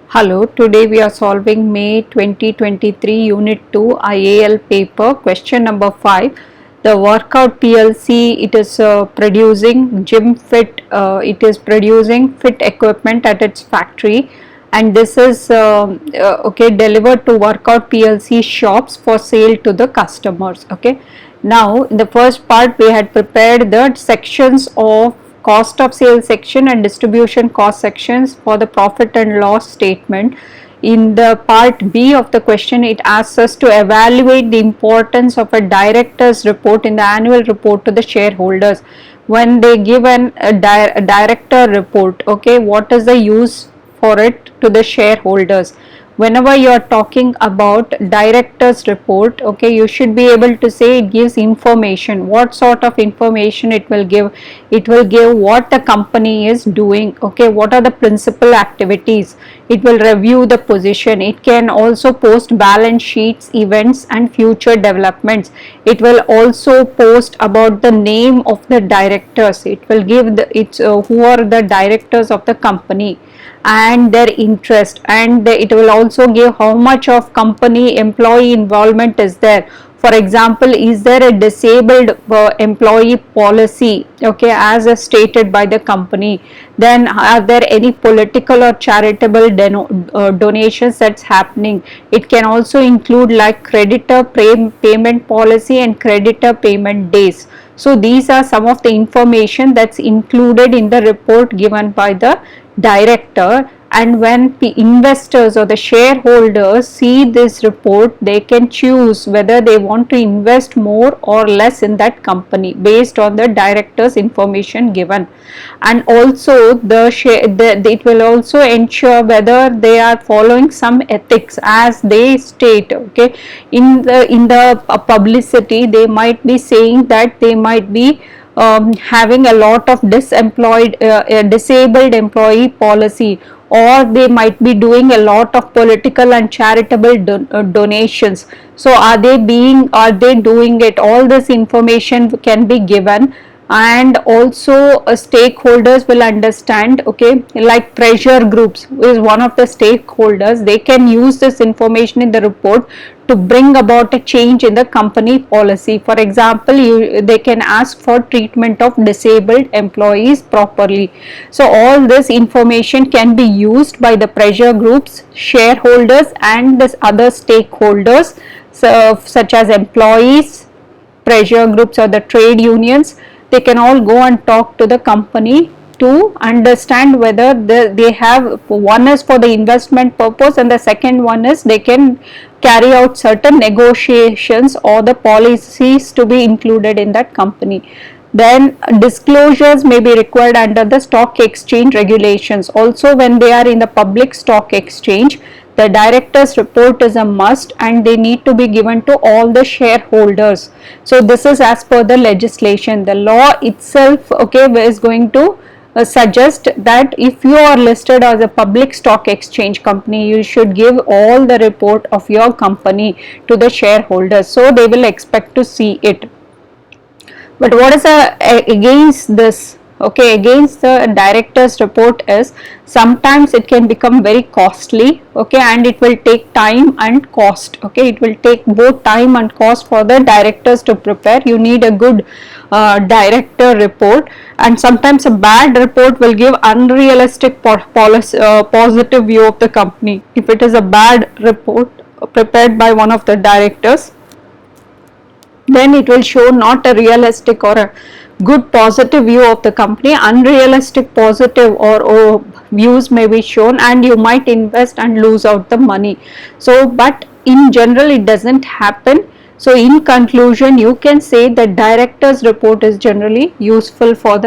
Hello, today we are solving May 2023 Unit 2 IAL paper question number 5. The Workout PLC, it is producing gym fit, it is producing fit equipment at its factory, and this is delivered to Workout PLC shops for sale to the customers. Okay, now in the first part we had prepared the sections of cost of sales section and distribution cost sections for the profit and loss statement. In the part B of the question, it asks us to evaluate the importance of a director's report in the annual report to the shareholders. When they give a director report, okay, what is the use for it to the shareholders? Whenever you are talking about director's report, okay, you should be able to say it gives information. What sort of information it will give? It will give what the company is doing, okay, what are the principal activities. It will review the position. It can also post balance sheets, events and future developments. It will also post about the name of the directors. It will give who are the directors of the company and their interest, and it will also give how much of company employee involvement is there. For example, is there a disabled employee policy, okay, as stated by the company? Then are there any political or charitable donations that's happening? It can also include like creditor payment policy and creditor payment days. So these are some of the information that's included in the report given by the director, and when the investors or the shareholders see this report, they can choose whether they want to invest more or less in that company based on the director's information given. And also it will also ensure whether they are following some ethics as they state, okay. In the publicity, they might be saying that they might be having a lot of disabled employee policy, or they might be doing a lot of political and charitable donations. So are they doing it? All this information can be given, and also stakeholders will understand, okay, like pressure groups is one of the stakeholders. They can use this information in the report to bring about a change in the company policy. For example, they can ask for treatment of disabled employees properly. So all this information can be used by the pressure groups, shareholders and the other stakeholders, so, such as employees, pressure groups or the trade unions. They can all go and talk to the company to understand whether they have, one is for the investment purpose and the second one is they can carry out certain negotiations or the policies to be included in that company. Then disclosures may be required under the stock exchange regulations. Also, when they are in the public stock exchange, the director's report is a must and they need to be given to all the shareholders. So this is as per the legislation. The law itself, okay, is going to suggest that if you are listed as a public stock exchange company, you should give all the report of your company to the shareholders, so they will expect to see it. But what is against this, okay, against the director's report is sometimes it can become very costly, okay, and it will take time and cost, okay. It will take both time and cost for the directors to prepare. You need a good director report, and sometimes a bad report will give unrealistic positive view of the company. If it is a bad report prepared by one of the directors, then it will show not a realistic or a good positive view of the company. Unrealistic positive or views may be shown, and you might invest and lose out the money. So but in general it doesn't happen. So in conclusion, you can say that director's report is generally useful for the